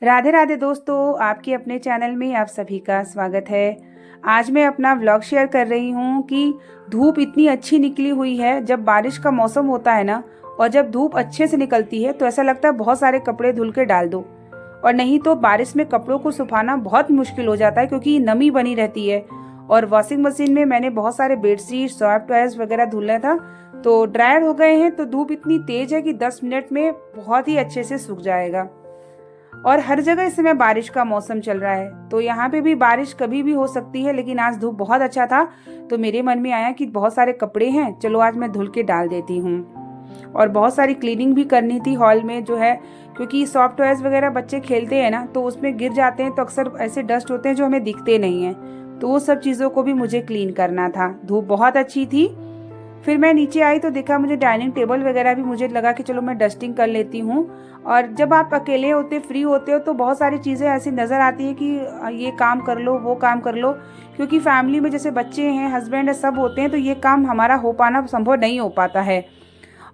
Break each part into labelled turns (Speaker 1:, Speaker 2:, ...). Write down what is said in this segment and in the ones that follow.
Speaker 1: राधे राधे दोस्तों, आपके अपने चैनल में आप सभी का स्वागत है। आज मैं अपना व्लॉग शेयर कर रही हूँ कि धूप इतनी अच्छी निकली हुई है। जब बारिश का मौसम होता है ना, और जब धूप अच्छे से निकलती है तो ऐसा लगता है बहुत सारे कपड़े धुल के डाल दो, और नहीं तो बारिश में कपड़ों को सुखाना बहुत मुश्किल हो जाता है क्योंकि नमी बनी रहती है। और वॉशिंग मशीन में मैंने बहुत सारे बेडशीट, सॉफ्ट टॉयज वगैरह धुलना था, तो ड्रायर हो गए हैं। तो धूप इतनी तेज है कि 10 मिनट में बहुत ही अच्छे से सूख जाएगा। और हर जगह इस समय बारिश का मौसम चल रहा है, तो यहाँ पे भी बारिश कभी भी हो सकती है। लेकिन आज धूप बहुत अच्छा था, तो मेरे मन में आया कि बहुत सारे कपड़े हैं, चलो आज मैं धुल के डाल देती हूँ। और बहुत सारी क्लीनिंग भी करनी थी हॉल में जो है, क्योंकि सॉफ्ट टॉयज वगैरह बच्चे खेलते हैं ना, तो उसमें गिर जाते हैं तो अक्सर ऐसे डस्ट होते हैं जो हमें दिखते नहीं हैं। तो वो सब चीज़ों को भी मुझे क्लीन करना था। धूप बहुत अच्छी थी। फिर मैं नीचे आई तो देखा मुझे डाइनिंग टेबल वगैरह भी, मुझे लगा कि चलो मैं डस्टिंग कर लेती हूँ। और जब आप अकेले होते, फ्री होते हो, तो बहुत सारी चीज़ें ऐसी नज़र आती है कि ये काम कर लो, वो काम कर लो। क्योंकि फैमिली में जैसे बच्चे हैं, हस्बैंड है, सब होते हैं, तो ये काम हमारा हो पाना संभव नहीं हो पाता है।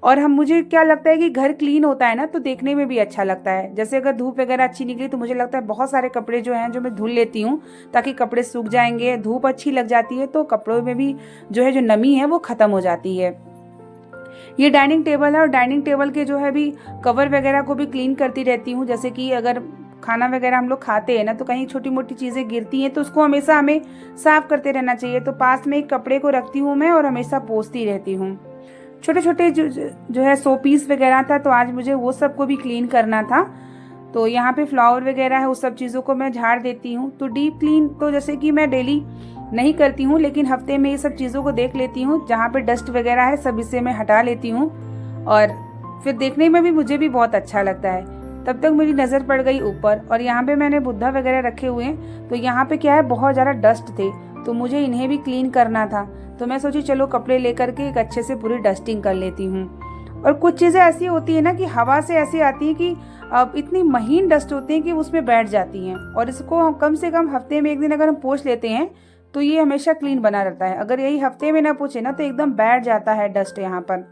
Speaker 1: और हम मुझे क्या लगता है कि घर क्लीन होता है ना, तो देखने में भी अच्छा लगता है। जैसे अगर धूप वगैरह अच्छी निकली तो मुझे लगता है बहुत सारे कपड़े जो हैं जो मैं धुल लेती हूँ, ताकि कपड़े सूख जाएंगे। धूप अच्छी लग जाती है तो कपड़ों में भी जो है, जो नमी है वो खत्म हो जाती है। ये डाइनिंग टेबल है, और डाइनिंग टेबल के जो है भी कवर वगैरह को भी क्लीन करती रहती हूँ। जैसे कि अगर खाना वगैरह हम लोग खाते हैं ना, तो कहीं छोटी मोटी चीज़ें गिरती हैं, तो उसको हमेशा हमें साफ करते रहना चाहिए। तो पास में एक कपड़े को रखती हूँ मैं, और हमेशा पोंछती रहती हूँ। छोटे छोटे जो है शो पीस वगैरह था, तो आज मुझे वो सब को भी क्लीन करना था। तो यहाँ पे फ्लावर वगैरह है, उस सब चीज़ों को मैं झाड़ देती हूँ। तो डीप क्लीन तो जैसे कि मैं डेली नहीं करती हूँ, लेकिन हफ्ते में ये सब चीज़ों को देख लेती हूँ। जहाँ पे डस्ट वगैरह है सब इसे मैं हटा लेती हूँ, और फिर देखने में भी मुझे भी बहुत अच्छा लगता है। तब तक मेरी नज़र पड़ गई ऊपर, और यहाँ पे मैंने बुद्धा वगैरह रखे हुए हैं। तो यहाँ पे क्या है, बहुत ज़्यादा डस्ट थे, तो मुझे इन्हें भी क्लीन करना था। तो मैं सोची चलो कपड़े लेकर के एक अच्छे से पूरी डस्टिंग कर लेती हूँ। और कुछ चीज़ें ऐसी होती है ना कि हवा से ऐसी आती है कि अब इतनी महीन डस्ट होती है कि उसमें बैठ जाती हैं। और इसको हम कम से कम हफ्ते में एक दिन अगर हम पोंछ लेते हैं तो ये हमेशा क्लीन बना रहता है। अगर यही हफ्ते में ना पोंछे ना, तो एकदम बैठ जाता है डस्ट यहाँ पर।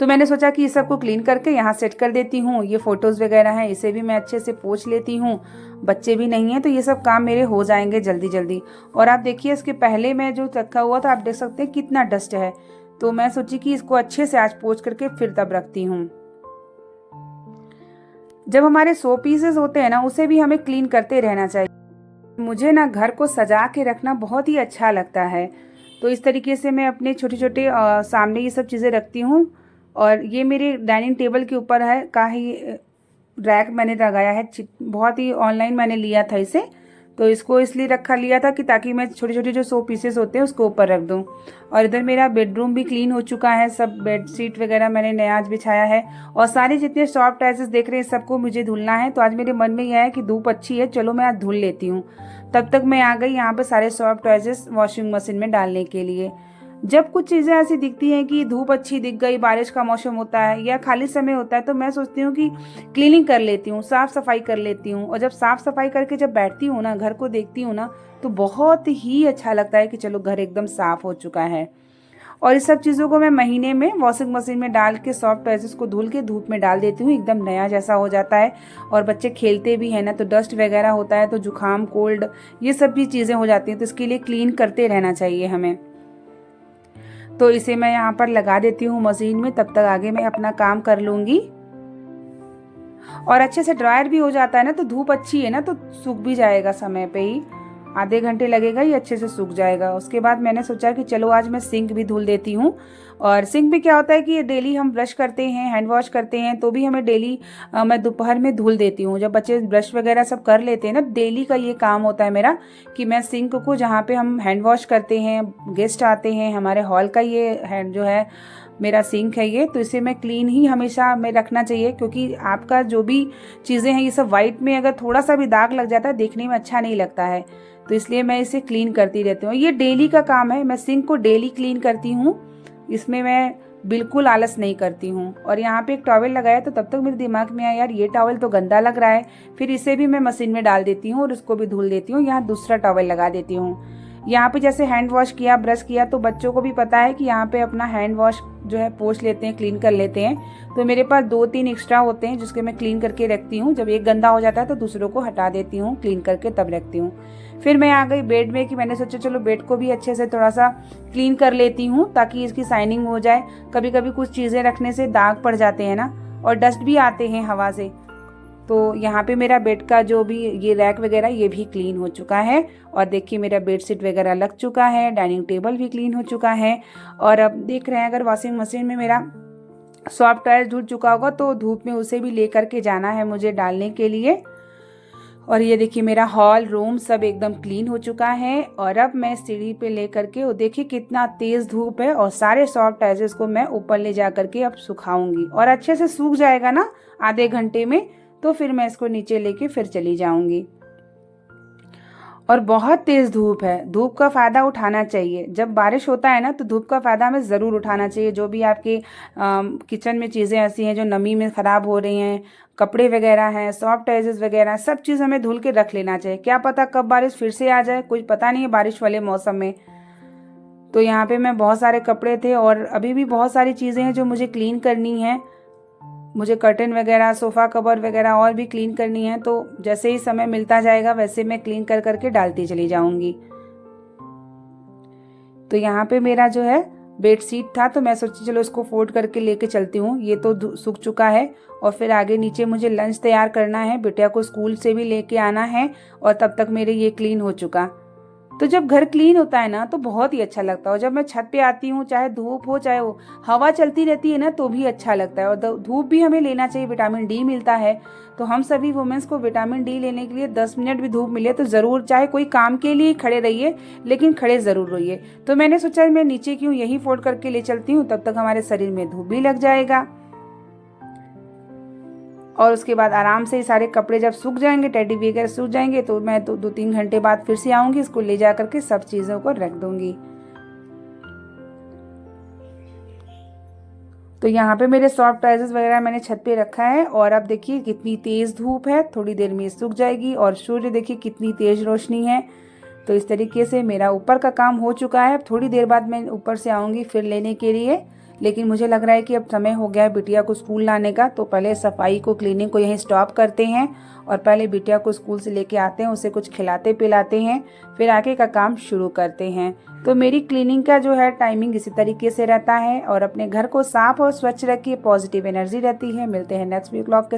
Speaker 1: तो मैंने सोचा कि इस सबको क्लीन करके यहाँ सेट कर देती हूँ। ये फोटोज़ वगैरह हैं, इसे भी मैं अच्छे से पोंछ लेती हूँ। बच्चे भी नहीं हैं, तो ये सब काम मेरे हो जाएंगे जल्दी जल्दी। और आप देखिए, इसके पहले मैं जो रखा हुआ था, आप देख सकते हैं कितना डस्ट है। तो मैं सोची कि इसको अच्छे से आज पोंछ करके फिर तब रखती हूँ। जब हमारे शो पीसेस होते हैं ना, उसे भी हमें क्लीन करते रहना चाहिए। मुझे ना घर को सजा के रखना बहुत ही अच्छा लगता है। तो इस तरीके से मैं अपने छोटे छोटे सामने ये सब चीज़ें रखती हूँ। और ये मेरे डाइनिंग टेबल के ऊपर है का ही रैक मैंने लगाया है। बहुत ही ऑनलाइन मैंने लिया था इसे, तो इसको इसलिए रखा लिया था कि ताकि मैं छोटे छोटे जो शो पीसेस होते हैं उसको ऊपर रख दूं। और इधर मेरा बेडरूम भी क्लीन हो चुका है। सब बेडशीट वगैरह मैंने नया आज बिछाया है, और सारे जितने सॉफ्ट टाइल्स देख रहे हैं सबको मुझे धुलना है। तो आज मेरे मन में यह है कि धूप अच्छी है, चलो मैं आज धुल लेती हूँ। तब तक मैं आ गई यहाँ पे सारे सॉफ्ट टॉयजेस वॉशिंग मशीन में डालने के लिए। जब कुछ चीज़ें ऐसी दिखती हैं कि धूप अच्छी दिख गई, बारिश का मौसम होता है या खाली समय होता है, तो मैं सोचती हूँ कि क्लीनिंग कर लेती हूँ, साफ़ सफाई कर लेती हूँ। और जब साफ़ सफाई करके जब बैठती हूँ ना, घर को देखती हूँ ना, तो बहुत ही अच्छा लगता है कि चलो घर एकदम साफ़ हो चुका है। और इस सब चीज़ों को मैं महीने में वॉशिंग मशीन में डाल के सॉफ्ट टॉयजेस को धुल के धूप में डाल देती हूँ, एकदम नया जैसा हो जाता है। और बच्चे खेलते भी हैं ना, तो डस्ट वगैरह होता है, तो जुकाम, कोल्ड, ये सब भी चीज़ें हो जाती हैं। तो इसके लिए क्लीन करते रहना चाहिए हमें। तो इसे मैं यहाँ पर लगा देती हूँ मशीन में, तब तक आगे मैं अपना काम कर लूँगी। और अच्छे से ड्रायर भी हो जाता है ना, तो धूप अच्छी है ना, तो सूख भी जाएगा समय पे ही। आधे घंटे लगेगा, ये अच्छे से सूख जाएगा। उसके बाद मैंने सोचा कि चलो आज मैं सिंक भी धुल देती हूँ। और सिंक में क्या होता है कि डेली हम ब्रश करते हैं, हैंड वॉश करते हैं, तो भी हमें डेली मैं दोपहर में धुल देती हूँ। जब बच्चे ब्रश वगैरह सब कर लेते हैं ना, डेली का ये काम होता है मेरा कि मैं सिंक को, जहाँ पे हम हैंड वॉश करते हैं, गेस्ट आते हैं, हमारे हॉल का ये हैंड जो है मेरा सिंक है ये, तो इसे मैं क्लीन ही हमेशा में रखना चाहिए। क्योंकि आपका जो भी चीज़ें हैं ये सब वाइट में अगर थोड़ा सा भी दाग लग जाता है, देखने में अच्छा नहीं लगता है। तो इसलिए मैं इसे क्लीन करती रहती हूँ। ये डेली का काम है, मैं सिंक को डेली क्लीन करती हूँ। इसमें मैं बिल्कुल आलस नहीं करती हूँ। और यहाँ पे एक टॉवल लगाया, तो तब तक मेरे दिमाग में आया यार ये टॉवल तो गंदा लग रहा है। फिर इसे भी मैं मशीन में डाल देती हूँ और उसको भी धुल देती हूँ। यहाँ दूसरा टॉवल लगा देती हूँ। यहाँ पे जैसे हैंड वॉश किया, ब्रश किया, तो बच्चों को भी पता है कि यहाँ पे अपना हैंड वॉश जो है पोंछ लेते हैं, क्लीन कर लेते हैं। तो मेरे पास 2-3 एक्स्ट्रा होते हैं जिसके मैं क्लीन करके रखती हूँ। जब एक गंदा हो जाता है तो दूसरों को हटा देती हूँ, क्लीन करके तब रखती हूँ। फिर मैं आ गई बेड में कि मैंने सोचा चलो बेड को भी अच्छे से थोड़ा सा क्लीन कर लेती हूँ ताकि इसकी शाइनिंग हो जाए। कभी कभी कुछ चीज़ें रखने से दाग पड़ जाते हैं ना, और डस्ट भी आते हैं हवा से। तो यहाँ पे मेरा बेड का जो भी ये रैक वगैरह ये भी क्लीन हो चुका है। और देखिए मेरा बेडशीट वगैरह लग चुका है, डाइनिंग टेबल भी क्लीन हो चुका है। और अब देख रहे हैं अगर वॉशिंग मशीन में मेरा सॉफ्ट टायर धुल चुका होगा तो धूप में उसे भी लेकर के जाना है मुझे डालने के लिए। और ये देखिए मेरा हॉल रूम सब एकदम क्लीन हो चुका है। और अब मैं सीढ़ी पे लेकर के, वो देखिए कितना तेज धूप है, और सारे सॉफ्ट टायर्स को मैं ऊपर ले जा करके अब सुखाऊंगी। और अच्छे से सूख जाएगा ना आधे घंटे में, तो फिर मैं इसको नीचे लेके फिर चली जाऊंगी। और बहुत तेज धूप है, धूप का फ़ायदा उठाना चाहिए। जब बारिश होता है ना तो धूप का फ़ायदा हमें ज़रूर उठाना चाहिए। जो भी आपके किचन में चीज़ें ऐसी हैं जो नमी में ख़राब हो रही हैं, कपड़े वगैरह हैं, सॉफ्ट टॉयज़ वगैरह, सब चीज़ हमें धुल के रख लेना चाहिए। क्या पता कब बारिश फिर से आ जाए, कुछ पता नहीं है बारिश वाले मौसम में। तो यहाँ पे मैं बहुत सारे कपड़े थे और अभी भी बहुत सारी चीज़ें हैं जो मुझे क्लीन करनी है। मुझे कर्टन वगैरह, सोफ़ा कवर वगैरह और भी क्लीन करनी है। तो जैसे ही समय मिलता जाएगा वैसे मैं क्लीन कर करके डालती चली जाऊंगी। तो यहाँ पे मेरा जो है बेडशीट था, तो मैं सोची चलो इसको फोल्ड करके लेके चलती हूँ। ये तो सूख चुका है। और फिर आगे नीचे मुझे लंच तैयार करना है, बिटिया को स्कूल से भी लेके आना है, और तब तक मेरे ये क्लीन हो चुका। तो जब घर क्लीन होता है ना तो बहुत ही अच्छा लगता है। और जब मैं छत पे आती हूँ, चाहे धूप हो चाहे वो हवा चलती रहती है ना, तो भी अच्छा लगता है। और धूप भी हमें लेना चाहिए, विटामिन डी मिलता है। तो हम सभी वुमेन्स को विटामिन डी लेने के लिए 10 मिनट भी धूप मिले तो ज़रूर, चाहे कोई काम के लिए खड़े रहिए लेकिन खड़े ज़रूर रहिए। तो मैंने सोचा मैं नीचे क्यों, यही फोल्ड करके ले चलती हूँ, तब तक हमारे शरीर में धूप भी लग जाएगा। और उसके बाद आराम से ही सारे कपड़े जब सूख जाएंगे, टेडी वगैरह सूख जाएंगे, तो मैं 2-3 घंटे बाद फिर से आऊँगी, इसको ले जा करके सब चीज़ों को रख दूँगी। तो यहाँ पे मेरे सॉफ्ट टॉयज़ वगैरह मैंने छत पे रखा है। और अब देखिए कितनी तेज़ धूप है, थोड़ी देर में सूख जाएगी। और सूर्य देखिए कितनी तेज़ रोशनी है। तो इस तरीके से मेरा ऊपर का काम हो चुका है। अब थोड़ी देर बाद मैं ऊपर से आऊँगी फिर लेने के लिए। लेकिन मुझे लग रहा है कि अब समय हो गया है बिटिया को स्कूल लाने का, तो पहले सफाई को, क्लीनिंग को यहीं स्टॉप करते हैं और पहले बिटिया को स्कूल से लेके आते हैं, उसे कुछ खिलाते पिलाते हैं, फिर आगे का काम शुरू करते हैं। तो मेरी क्लीनिंग का जो है टाइमिंग इसी तरीके से रहता है। और अपने घर को साफ और स्वच्छ रखिए, पॉजिटिव एनर्जी रहती है। मिलते हैं नेक्स्ट वीक व्लॉग के